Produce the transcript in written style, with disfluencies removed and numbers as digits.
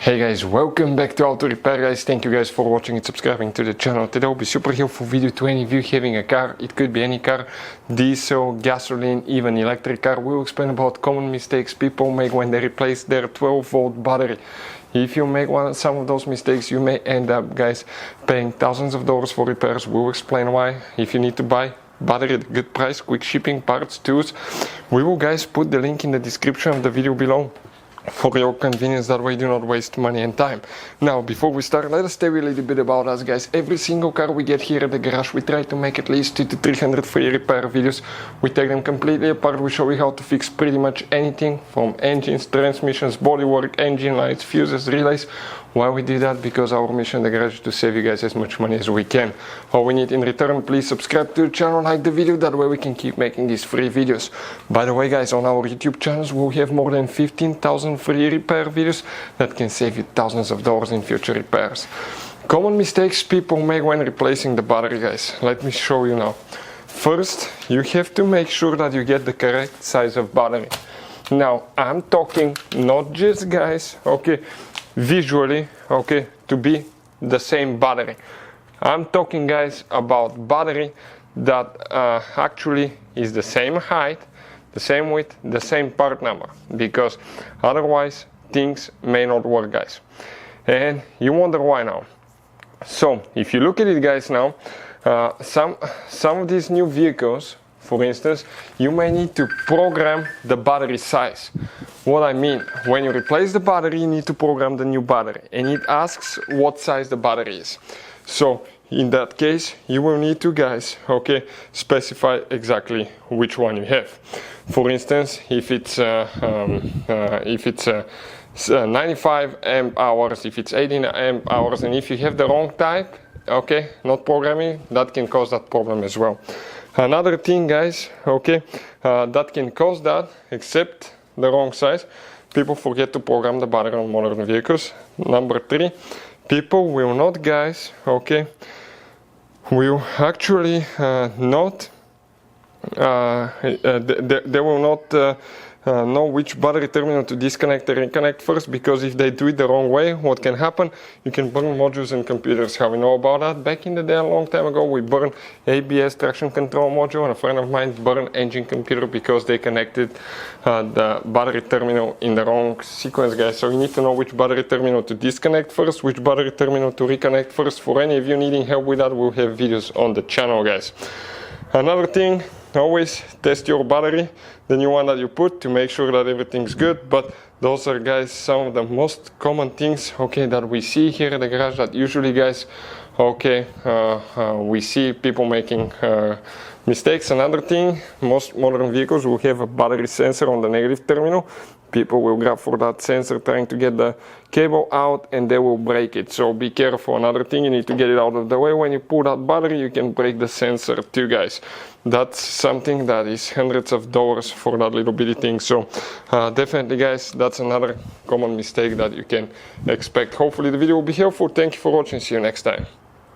Hey guys, welcome back to Auto Repair guys. Thank you guys for watching and subscribing to the channel. Today will be super helpful video to any of you having a car. It could be any car, diesel, gasoline, even electric car. We'll explain about common mistakes people make when they replace their 12-volt battery. If you make some of those mistakes, you may end up guys paying thousands of dollars for repairs. We'll explain why. If you need to buy battery at a good price, quick shipping, parts, tools, we will guys put the link in the description of the video below for your convenience, that way you do not waste money and time. Now before we start, let us tell you a little bit about us guys. Every single car we get here at the garage, we try to make at least 200 to 300 free repair videos. We take them completely apart, we show you how to fix pretty much anything from engines, transmissions, bodywork, engine lights, fuses, relays. Why we do that? Because our mission in the garage is to save you guys as much money as we can. All we need in return, please subscribe to the channel, like the video, that way we can keep making these free videos. By the way guys, on our YouTube channels we have more than 15,000 free repair videos that can save you thousands of dollars in future repairs. Common mistakes people make when replacing the battery guys. Let me show you now. First, you have to make sure that you get the correct size of battery. Now I'm talking not just guys, okay, visually, okay, to be the same battery. I'm talking guys about battery that actually is the same height, the same width, the same part number, because otherwise things may not work guys. And you wonder why now. So if you look at it guys now, some of these new vehicles, for instance, you may need to program the battery size. What I mean, when you replace the battery, you need to program the new battery, and it asks what size the battery is. So in that case, you will need to guys, okay, specify exactly which one you have. For instance, if it's 95 amp hours, if it's 18 amp hours, and if you have the wrong type, okay, not programming, that can cause that problem as well. Another thing guys, okay, that can cause that, except the wrong size, people forget to program the battery on modern vehicles. Number 3, people will not guys, okay, will actually not they will not know which battery terminal to disconnect and reconnect first, because if they do it the wrong way, what can happen? You can burn modules and computers. How we know about that? Back in the day, a long time ago, we burned ABS traction control module, and a friend of mine burned engine computer because they connected the battery terminal in the wrong sequence guys. So you need to know which battery terminal to disconnect first, which battery terminal to reconnect first. For any of you needing help with that, we'll have videos on the channel guys. Another thing, always test your battery, the new one that you put, to make sure that everything's good. But those are guys some of the most common things, okay, that we see here at the garage, that usually guys, okay, we see people making mistakes. Another thing, most modern vehicles will have a battery sensor on the negative terminal. People will grab for that sensor trying to get the cable out, and they will break it, so be careful. Another thing, you need to get it out of the way. When you pull that battery, you can break the sensor too guys. That's something that is hundreds of dollars for that little bitty thing. So definitely guys, that's another common mistake that you can expect. Hopefully the video will be helpful. Thank you for watching, see you next time.